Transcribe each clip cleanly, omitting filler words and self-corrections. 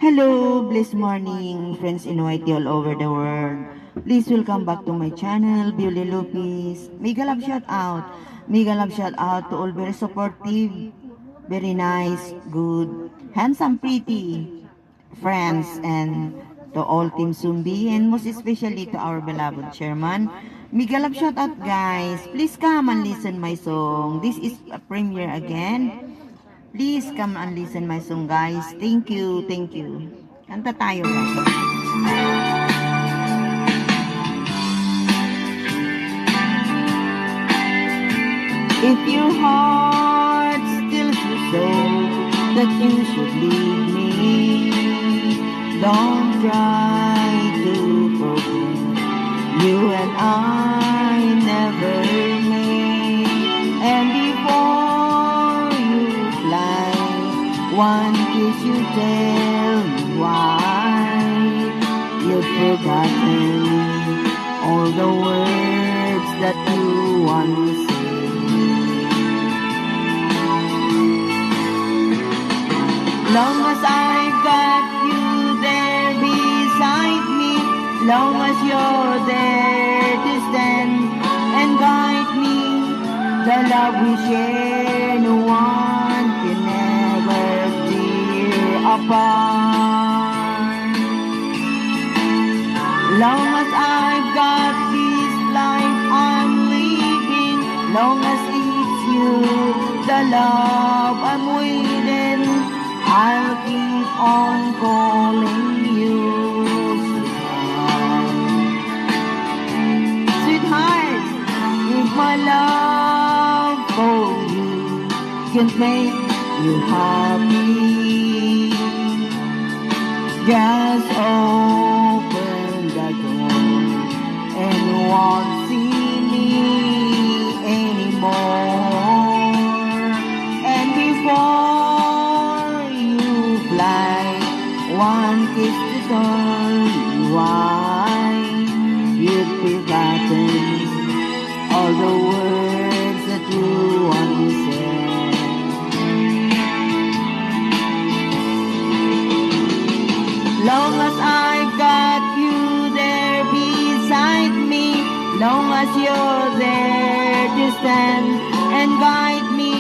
Hello, blessed morning, friends in YT all over the world. Please welcome back to my channel, Beauty Lupis. Mega love shout out. Mega love shout out to all very supportive, very nice, good, handsome, pretty friends, and to all Team Sumbi, and most especially to our beloved chairman. Mega love shout out, guys. Please come and listen my song. This is a premiere again. Please come and listen my song, guys. Thank you, thank you. Kanta tayo, guys. If your heart still shows that you should leave me, don't try to forget. You and I never met. And before you fly, one kiss you tell me why you've forgotten all the words that you once said. Long as I've got you there beside me, long as you're there to stand and guide me, the love we share no one can ever tear apart. Long as I've got this life I'm living, long as it's you, the love I'm waiting, I'll keep on calling you sweetheart. Sweetheart, if my love for you can make you happy, just open the door and won't see me anymore. And before you fly, one kiss to tell you why you've forgotten all the words that you once said. Long as I've got you there beside me, long as you're there to stand and guide me,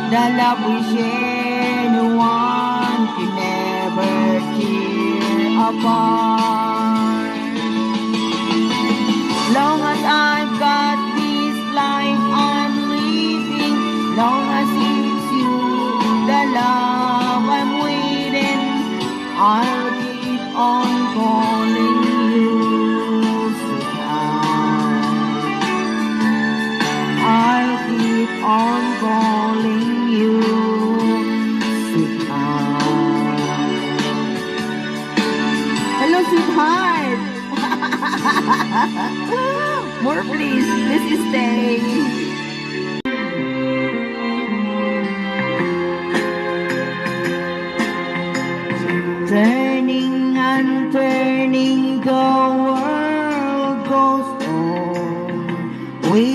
the love we share no one can ever tear apart. Long as I've got this life I'm living, long as it's you, the love I'm waiting, I'll keep on calling you sweetheart. I'll keep on calling you sweetheart. Hello, sweetheart. More please, please stay. Turning and turning, the world goes on. We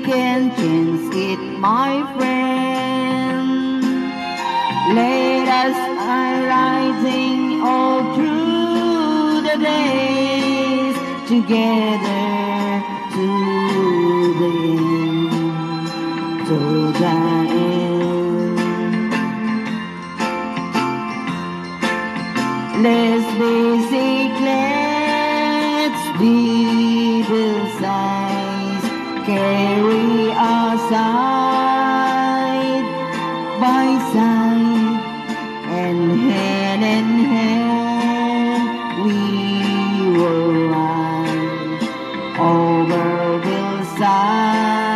can change it, my friend. Let us arising all through the days together to the end, to the end. Let's basic, let's be the size, carry our side by side, and hand in hand we will ride over hillsides.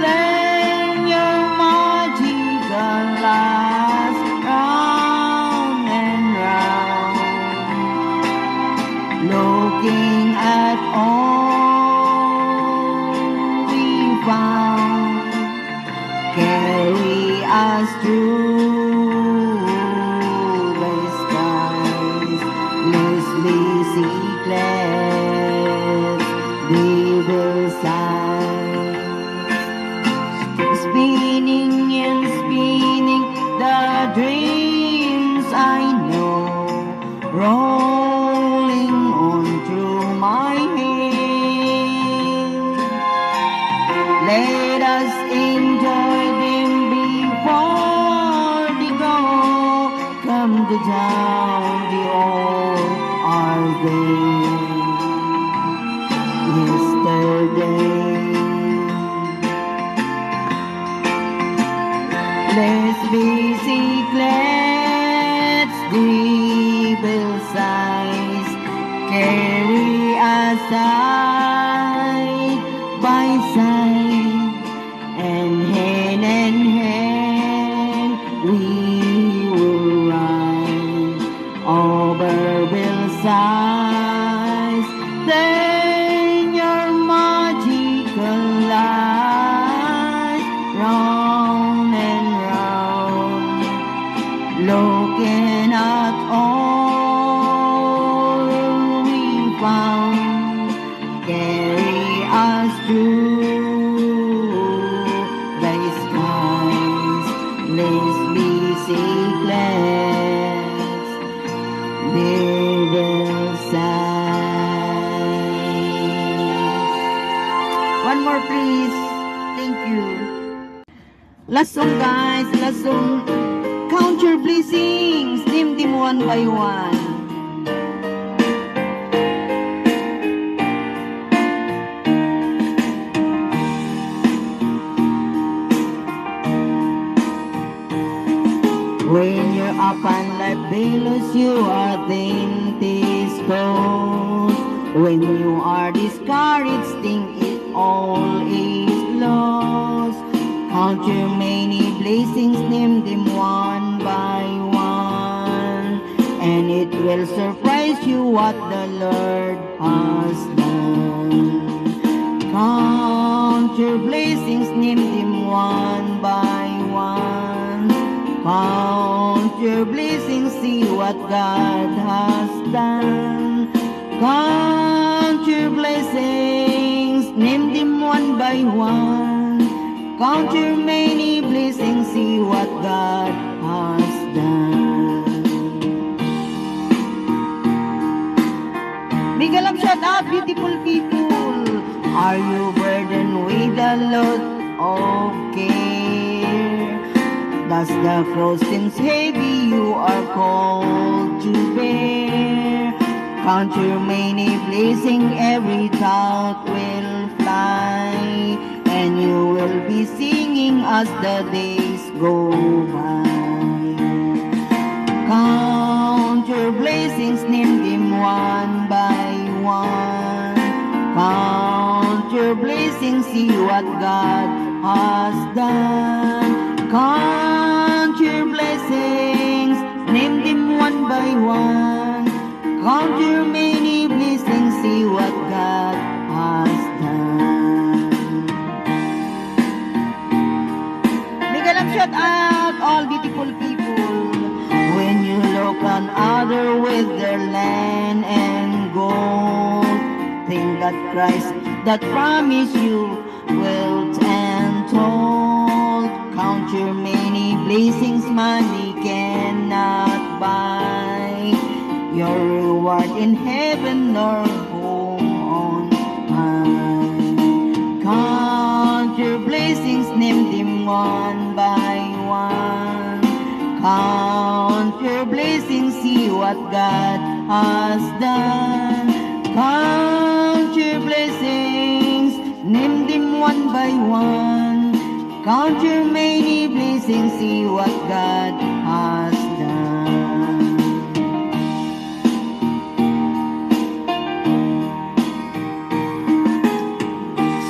Then your magical last round and round, looking at all we found, carry us through the skies. Let's be secrets, be the signs. Spinning and spinning the dreams I us enjoy them before they go. Come to down the old our day. Yesterday, let's visit, let's devil size, carry us side by side, and hand in hand we will ride over hillsides. Then your magical light round and round, looking at all we found, carry us through the skies. Let's be seekless, little sighs. One more please. Thank you. Last song guys, last song. Count your blessings, name them one by one. When you're up and life billows, you are then disposed. When you are discouraged, think it all is lost. Count your many blessings, name them one by one, and it will surprise you what the Lord has done. Count your blessings, name them one by one. Count your blessings, see what God has done. Count your blessings, name them one by one. Count your many blessings, see what God has done. Big love shout out, beautiful people. Are you burdened with a load of care? Does the cross seems heavy you are called to bear? Count your many blessings, every thought will fly, and you will be singing as the days go by. Count your blessings, name them one by one. Count your blessings, see what God has done. Count your blessings, name them one by one. Count your many blessings, see what God has done. Shout out all beautiful people. When you look on other with their land and gold, think that Christ that promised you wealth and told. Count your many blessings, money cannot buy your reward in heaven nor home on high. Count your blessings, name them one by one. Count your blessings, see what God has done. Count your blessings, name them one by one. Count your many blessings, see what God has done.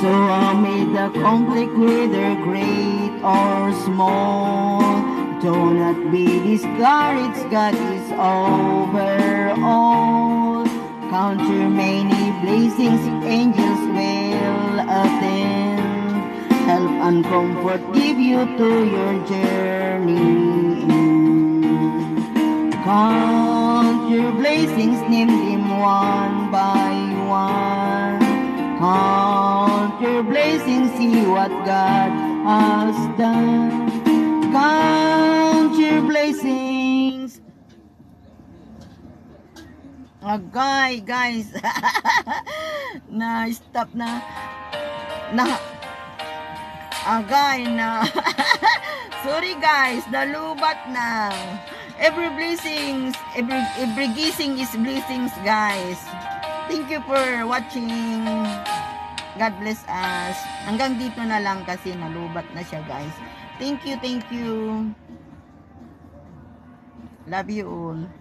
So amid the conflict, whether great or small, do not be discouraged, God is over all. Count your many blessings, angels will attend. Help and comfort give you to your journey. Count your blessings, name them one by one. Count your blessings, see what God has done. Count your blessings. Okay, guys. Na-stop na. Agay na. Sorry guys, nalubat na. Every blessings, every gising is blessings guys. Thank you for watching. God bless us. Hanggang dito na lang kasi nalubat na siya guys. Thank you, thank you. Love you all.